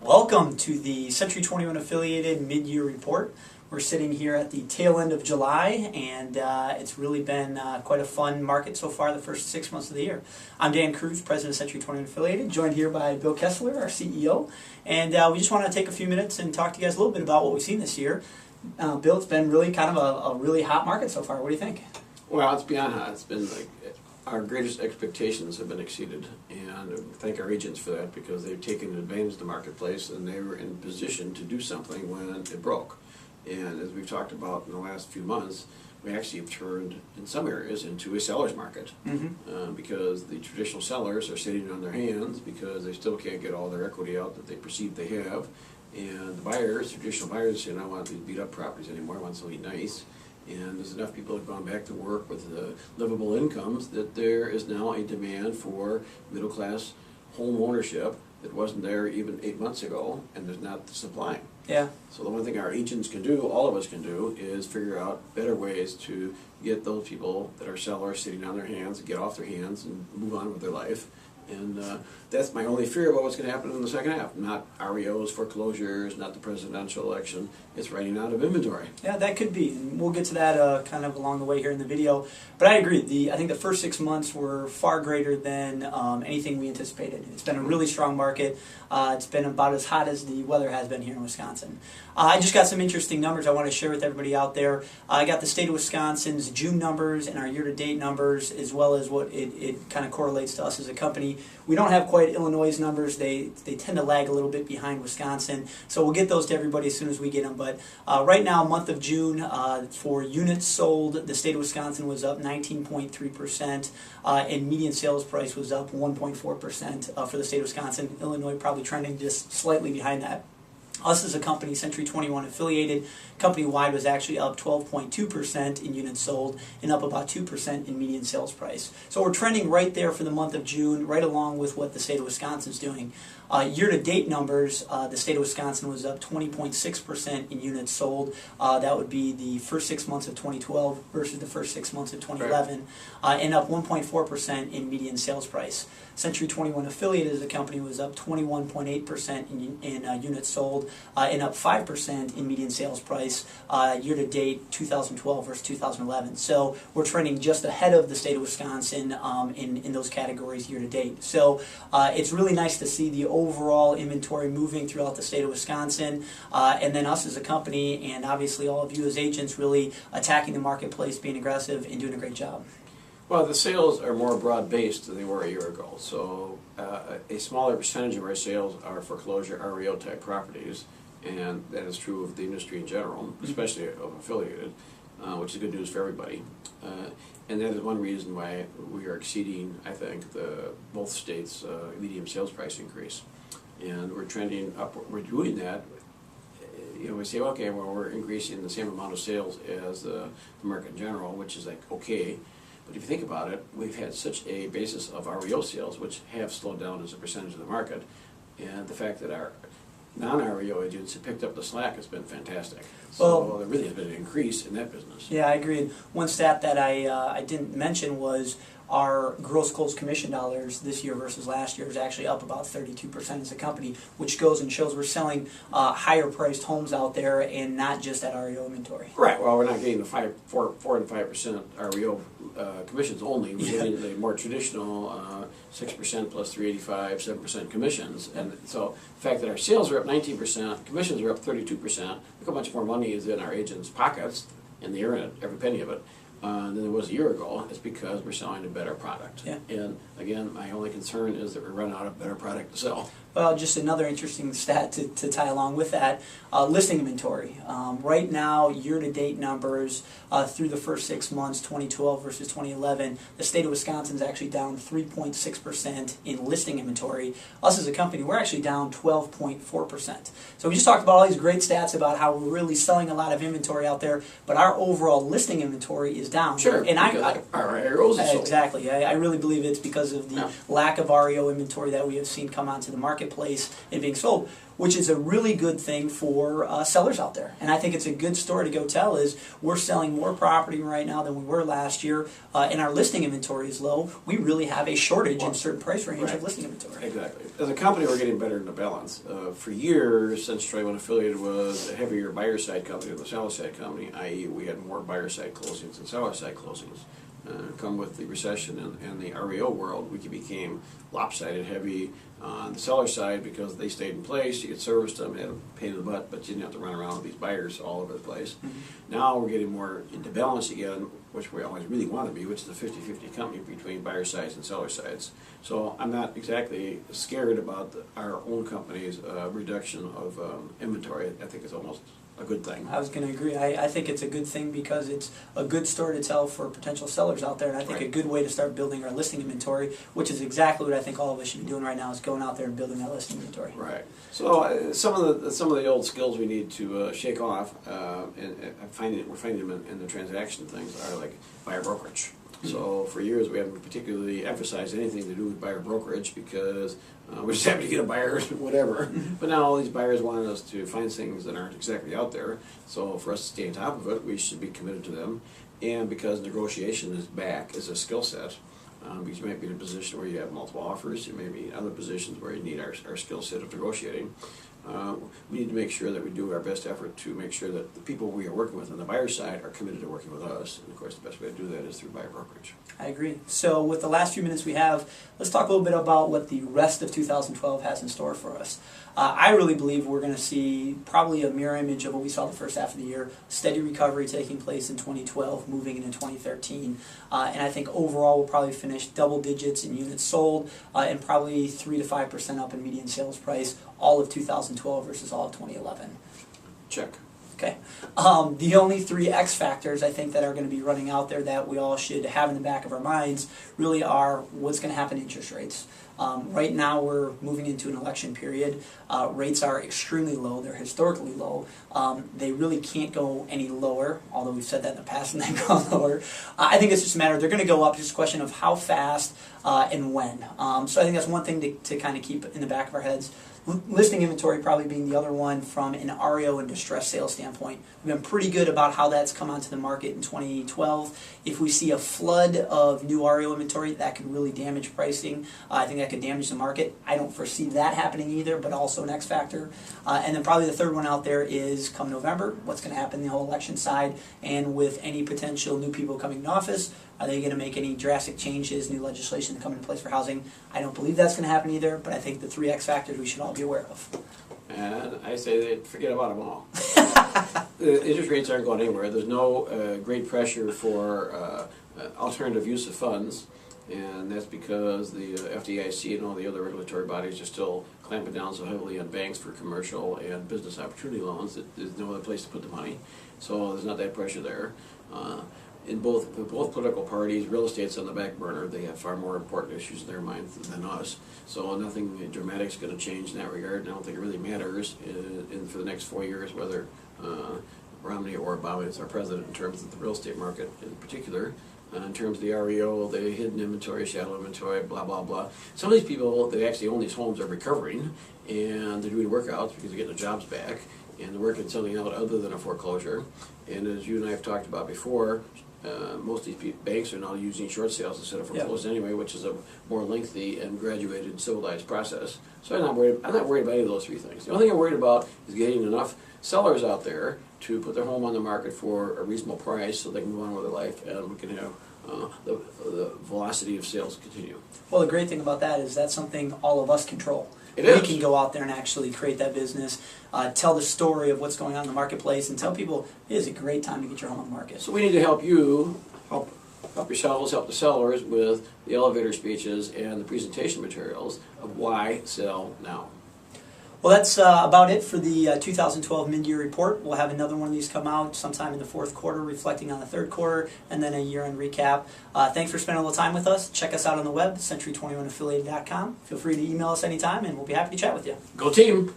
Welcome to the Century 21 affiliated mid-year report. We're sitting here at the tail end of July, and it's really been quite a fun market so far the first 6 months of the year. I'm Dan Cruz, President of Century 21 affiliated, joined here by Bill Kessler, our CEO, and we just want to take a few minutes and talk to you guys a little bit about what we've seen this year. Bill, it's been really kind of a really hot market so far. What do you think? Well, it's beyond hot. It's been like our greatest expectations have been exceeded, and we thank our agents for that because they've taken advantage of the marketplace and they were in position to do something when it broke. And as we've talked about in the last few months, we actually have turned, in some areas, into a seller's market because the traditional sellers are sitting on their hands because they still can't get all their equity out that they perceive they have. And the buyers, traditional buyers, say, I don't want these beat up properties anymore, I want something nice. And there's enough people who have gone back to work with livable incomes that there is now a demand for middle class home ownership that wasn't there even 8 months ago, and there's not the supply. Yeah. So the one thing our agents can do, all of us can do, is figure out better ways to get those people that are sellers sitting on their hands, get off their hands and move on with their life. And that's my only fear about what's going to happen in the second half. Not REOs, foreclosures, not the presidential election. It's running out of inventory. Yeah, that could be. And we'll get to that kind of along the way here in the video. But I agree. I think the first 6 months were far greater than anything we anticipated. It's been a really strong market. It's been about as hot as the weather has been here in Wisconsin. I just got some interesting numbers I want to share with everybody out there. I got the state of Wisconsin's June numbers and our year-to-date numbers, as well as what it kind of correlates to us as a company. We don't have quite Illinois' numbers. They tend to lag a little bit behind Wisconsin. So we'll get those to everybody as soon as we get them. But right now, month of June, for units sold, the state of Wisconsin was up 19.3%, and median sales price was up 1.4% for the state of Wisconsin. Illinois probably trending just slightly behind that. Us as a company, Century 21 affiliated, company-wide was actually up 12.2% in units sold and up about 2% in median sales price. So we're trending right there for the month of June, right along with what the state of Wisconsin is doing. Year-to-date numbers, the state of Wisconsin was up 20.6% in units sold. That would be the first 6 months of 2012 versus the first 6 months of 2011, and up 1.4% in median sales price. Century 21 affiliated as a company was up 21.8% in units sold and up 5% in median sales price year-to-date 2012 versus 2011. So we're trending just ahead of the state of Wisconsin in those categories year-to-date. So it's really nice to see the overall inventory moving throughout the state of Wisconsin, and then us as a company, and obviously all of you as agents really attacking the marketplace, being aggressive, and doing a great job. Well, the sales are more broad-based than they were a year ago. So a smaller percentage of our sales are foreclosure REO-type properties, and that is true of the industry in general, especially of affiliated, which is good news for everybody. And that is one reason why we are exceeding, I think, both states' median sales price increase. And we're trending upward. We're doing that. You know, we say, okay, well, we're increasing the same amount of sales as the market in general, which is like, okay. But if you think about it, we've had such a basis of REO sales, which have slowed down as a percentage of the market, and the fact that our non-REO agents have picked up the slack has been fantastic. So there really has been an increase in that business. Yeah, I agree. One stat that I didn't mention was our gross closed commission dollars this year versus last year is actually up about 32% as a company, which goes and shows we're selling higher priced homes out there and not just at REO inventory. Right. Well, we're not getting the 4 and 5% REO commissions only. We're getting the more traditional 6% plus 385, 7% commissions. And so the fact that our sales are up 19%, commissions are up 32%, look how much more money is in our agents' pockets, and they earn every penny of it, than there was a year ago. It's because we're selling a better product. Yeah. And again, my only concern is that we run out of better product to sell. Well, just another interesting stat to tie along with that, listing inventory. Right now, year-to-date numbers through the first 6 months, 2012 versus 2011, the state of Wisconsin is actually down 3.6% in listing inventory. Us as a company, we're actually down 12.4%. So we just talked about all these great stats about how we're really selling a lot of inventory out there, but our overall listing inventory is down. Sure, and our REOs are sold. Exactly. I really believe it's because of the lack of REO inventory that we have seen come onto the marketplace and being sold. which is a really good thing for sellers out there. And I think it's a good story to go tell is we're selling more property right now than we were last year, and our listing inventory is low. We really have a shortage in certain price range of listing inventory. Exactly. As a company, we're getting better in the balance. For years, since Troy went affiliated was a heavier buyer side company than the seller side company, i.e. we had more buyer side closings than seller side closings. Come with the recession and the REO world, we became lopsided heavy on the seller side because they stayed in place, you could service them, had a pain in the butt, but you didn't have to run around with these buyers all over the place. Now we're getting more into balance again, which we always really want to be, which is a 50-50 company between buyer sides and seller sides. So I'm not exactly scared about our own company's reduction of inventory. I think it's almost a good thing. I was going to agree. I think it's a good thing because it's a good story to tell for potential sellers out there, and I think a good way to start building our listing inventory, which is exactly what I think all of us should be doing right now, is going out there and building that listing inventory. Right. So some of the old skills we need to shake off, and we're finding them in the transaction things are like buyer brokerage. So for years we haven't particularly emphasized anything to do with buyer brokerage because we're just happy to get a buyer, whatever. But now all these buyers want us to find things that aren't exactly out there. So for us to stay on top of it, we should be committed to them. And because negotiation is back as a skill set, because you might be in a position where you have multiple offers, you may be in other positions where you need our skill set of negotiating. We need to make sure that we do our best effort to make sure that the people we are working with on the buyer side are committed to working with us. And of course, the best way to do that is through buyer brokerage. I agree. So with the last few minutes we have, let's talk a little bit about what the rest of 2012 has in store for us. I really believe we're going to see probably a mirror image of what we saw the first half of the year, steady recovery taking place in 2012, moving into 2013. And I think overall we'll probably finish double digits in units sold and probably 3 to 5% up in median sales price, all of 2012 versus all of 2011. Check. Okay. The only three X factors I think that are going to be running out there that we all should have in the back of our minds really are what's going to happen to interest rates. Right now we're moving into an election period. Rates are extremely low. They're historically low. They really can't go any lower, although we've said that in the past and they've gone lower. I think it's just a matter, they're going to go up. It's just a question of how fast and when. So I think that's one thing to kind of keep in the back of our heads. Listing inventory probably being the other one from an REO and distressed sales standpoint. We've been pretty good about how that's come onto the market in 2012. If we see a flood of new REO inventory, that could really damage pricing. I think that could damage the market. I don't foresee that happening either, but also an X factor. And then probably the third one out there is come November, what's going to happen in the whole election side, and with any potential new people coming in office, are they going to make any drastic changes, new legislation coming into place for housing? I don't believe that's going to happen either, but I think the three X factors we should all be aware of. And I say that forget about them all. The interest rates aren't going anywhere. There's no great pressure for alternative use of funds, and that's because the FDIC and all the other regulatory bodies are still clamping down so heavily on banks for commercial and business opportunity loans that there's no other place to put the money. So there's not that pressure there. In both political parties, real estate's on the back burner. They have far more important issues in their minds than us. So nothing dramatic is going to change in that regard. And I don't think it really matters for the next 4 years whether Romney or Obama is our president in terms of the real estate market in particular. In terms of the REO, the hidden inventory, shadow inventory, blah, blah, blah. Some of these people that actually own these homes are recovering, and they're doing workouts because they're getting their jobs back, and they're working something out other than a foreclosure. And as you and I have talked about before, most of these banks are now using short sales instead of foreclosed anyway, which is a more lengthy and graduated civilized process. So I'm not worried about any of those three things. The only thing I'm worried about is getting enough sellers out there to put their home on the market for a reasonable price so they can move on with their life and we can have the velocity of sales continue. Well, the great thing about that is that's something all of us control. We can go out there and actually create that business, tell the story of what's going on in the marketplace, and tell people it is a great time to get your home on the market. So we need to help you, help yourselves, help the sellers with the elevator speeches and the presentation materials of why sell now. Well, that's about it for the 2012 mid-year report. We'll have another one of these come out sometime in the fourth quarter, reflecting on the third quarter, and then a year-end recap. Thanks for spending a little time with us. Check us out on the web, century21affiliated.com. Feel free to email us anytime, and we'll be happy to chat with you. Go team!